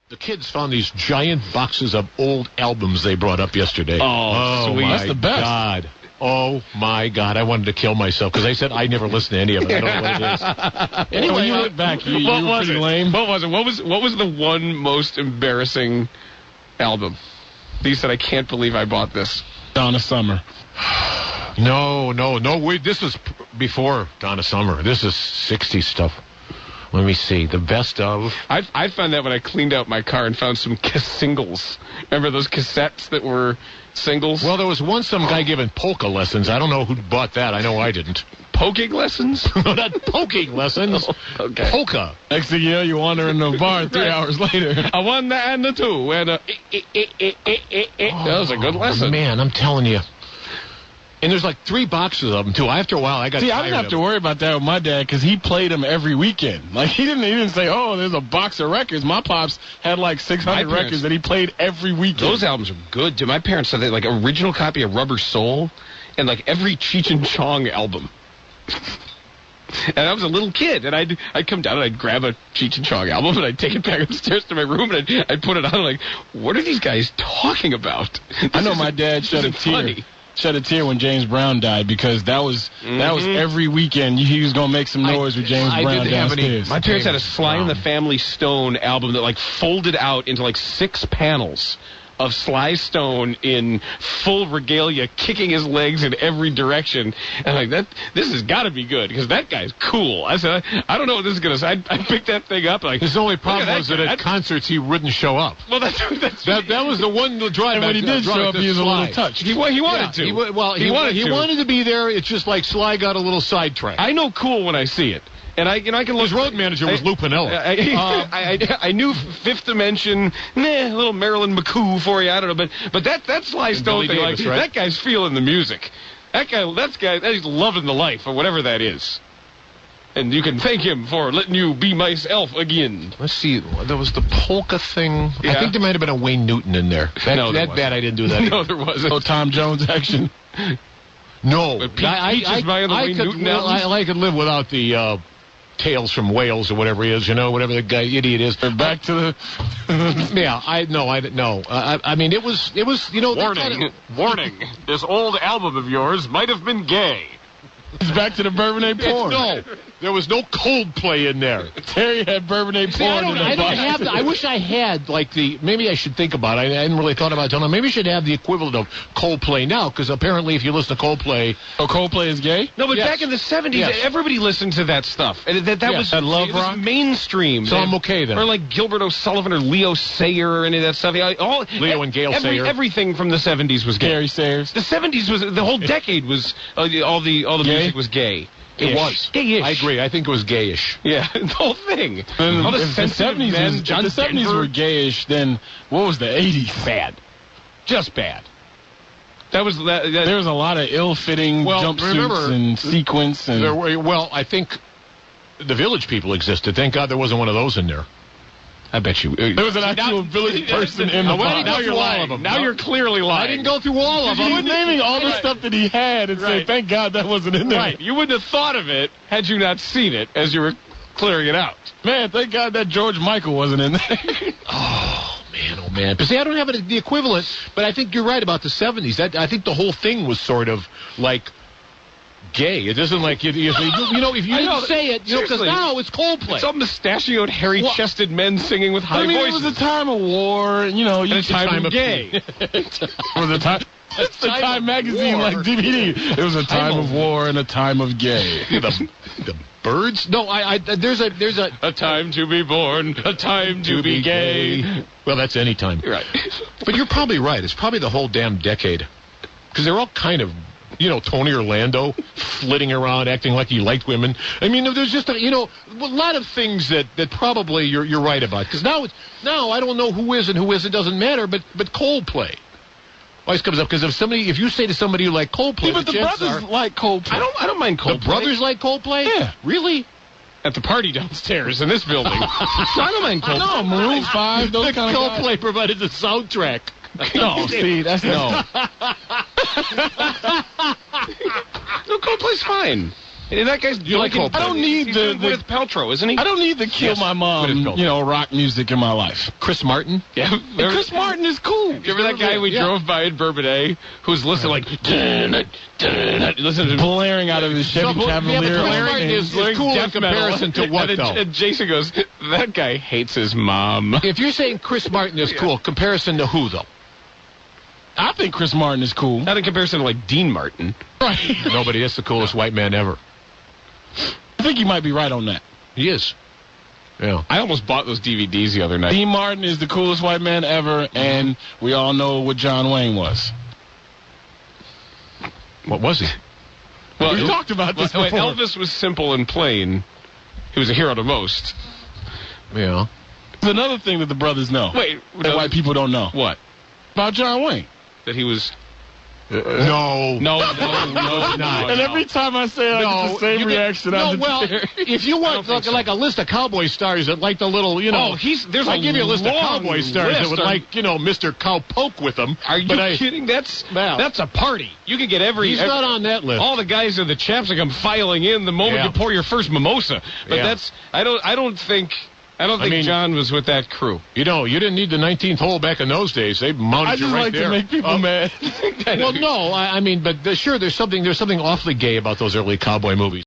The kids found these giant boxes of old albums they brought up yesterday. Oh, sweet. My That's the best. God. Oh, my God. I wanted to kill myself because I said I never listened to any of it. I don't know what it is. Anyway, when you look back, you were pretty lame. What was it? What was the one most embarrassing album? You said, I can't believe I bought this. Donna Summer. No. This is before Donna Summer. This is 60s stuff. Let me see. The best of... I found that when I cleaned out my car and found some singles. Remember those cassettes that were singles? Well, there was some guy giving polka lessons. I don't know who bought that. I know I didn't. Poking lessons? No, not poking lessons. Okay. Polka. Next thing you know, you wander in the bar 3 hours later. I won the and the two. And that was a good lesson. Man, I'm telling you. And there's like 3 boxes of them, too. After a while, I got tired I didn't have to worry about that with my dad because he played them every weekend. Like, he didn't say, oh, there's a box of records. My pops had like 600 records that he played every weekend. Those albums are good. Dude, my parents said they like original copy of Rubber Soul and like every Cheech and Chong album. And I was a little kid, and I'd come down and I'd grab a Cheech and Chong album and I'd take it back upstairs to my room and I'd put it on. Like, what are these guys talking about? I know my dad shed a tear when James Brown died because that was every weekend he was going to make some noise with James Brown downstairs. My parents had a Sly and the Family Stone album that like folded out into like 6 panels of Sly Stone in full regalia, kicking his legs in every direction. And like this has got to be good because that guy's cool. I said, I don't know what this is going to say. I picked that thing up. Like, his only problem was that at concerts he wouldn't show up. Well, that was the one drive. And when he did show up, he was a little touched. He wanted to. He wanted to be there. It's just like Sly got a little sidetracked. I know cool when I see it. And I can look. His road manager was Lou Piniella. I knew Fifth Dimension, a little Marilyn McCoo for you. I don't know, but that Sly Stone thing, Davis, right? That guy's feeling the music. That he's loving the life or whatever that is. And you can thank him for letting you be myself again. Let's see. There was the polka thing. Yeah. I think there might have been a Wayne Newton in there. That bad I didn't do that. No, there wasn't. No Tom Jones action. No. I could live without the Tales from Wales or whatever he is, whatever the guy idiot is. Back to the... Yeah, I mean, it was Warning. This old album of yours might have been gay. It's back to the Bourbonnais porn. No, there was no Coldplay in there. Terry had Bourbonnais porn in the I don't have I wish I had, maybe I should think about it. I hadn't really thought about it. Maybe I should have the equivalent of Coldplay now, because apparently if you listen to Coldplay... Oh, Coldplay is gay? No, but back in the 70s, everybody listened to that stuff. And that was love rock? mainstream. So I'm okay then. Or like Gilbert O'Sullivan or Leo Sayer or any of that stuff. Leo and Gail Sayer. Everything from the 70s was gay. Gary Sayers. The 70s was, the whole decade was, all the music was gay. It was. Gayish. I agree. I think it was gayish. Yeah, the whole thing. All If the 70s were gayish, then what was the 80s? Bad. Just bad. That was that. There was a lot of ill-fitting jumpsuits and sequins. And I think the Village People existed. Thank God there wasn't one of those in there. I bet you. There was an actual Village person in the box. Now you're lying. Now you're clearly lying. I didn't go through all of them. He was naming all the stuff that he had and say, thank God that wasn't in there. Right. You wouldn't have thought of it had you not seen it as you were clearing it out. Man, thank God that George Michael wasn't in there. Oh, man. But see, I don't have the equivalent, but I think you're right about the 70s. I think the whole thing was sort of like gay. It isn't like if you didn't say it, because now it's Coldplay. It's all mustachioed, hairy-chested men singing with high voices. It was a time of war, and a time of gay. It's the Time magazine like DVD. It was a time of war and a time of gay. The Birds? No, there's a time to be born, a time to be gay. Well, that's any time. Right. But you're probably right. It's probably the whole damn decade. Because they're all kind of, Tony Orlando flitting around acting like he liked women. I mean, there's just a lot of things that probably you're right about. Because now I don't know who is and who isn't, doesn't matter, but Coldplay always comes up, because if you say to somebody you like Coldplay, but the brothers like Coldplay. I don't mind Coldplay. The brothers like Coldplay? Yeah. Really? At the party downstairs in this building. I don't mind Coldplay. No, Maroon 5, those kind of Coldplay guys. provided the soundtrack. No, see, that's no. No, Coldplay's fine. That guy's You like Hope? I don't need he's the Gwyneth Paltrow, isn't he? I don't need to kill Yes, my mom, Gwyneth Paltrow. rock music in my life. Chris Martin? Yeah. And Chris Martin is cool. You remember that guy we drove by in Bourbonnais who's listening listen to blaring out of his Chevy Cavalier. Chris blaring Martin is blaring cool in death metal. comparison to what, and, though? and Jason goes, that guy hates his mom. If you're saying Chris Martin is cool, comparison to who, though? I think Chris Martin is cool. Not in comparison to, like, Dean Martin. Right. Nobody is the coolest white man ever. I think you might be right on that. He is. Yeah. I almost bought those DVDs the other night. Dean Martin is the coolest white man ever, and we all know what John Wayne was. What was he? Well, we talked about this before. Elvis was simple and plain. He was a hero to most. Yeah. It's another thing that the brothers know. Wait, that white people don't know. What? About John Wayne. That he was... No. No, it's not. And every time I say it, I get the same reaction. If you want like a list of cowboy stars that like the little, there's I give you a list of long cowboy stars that would list. like, Mr. Cowpoke with them. Are you kidding? That's a party. You can get He's not on that list. All the guys in the chaps that come filing in the moment you pour your first mimosa. But I don't think John was with that crew. You didn't need the 19th hole back in those days. They mounted you right there. I just like to make people mad. Well, no, but sure, there's something awfully gay about those early cowboy movies.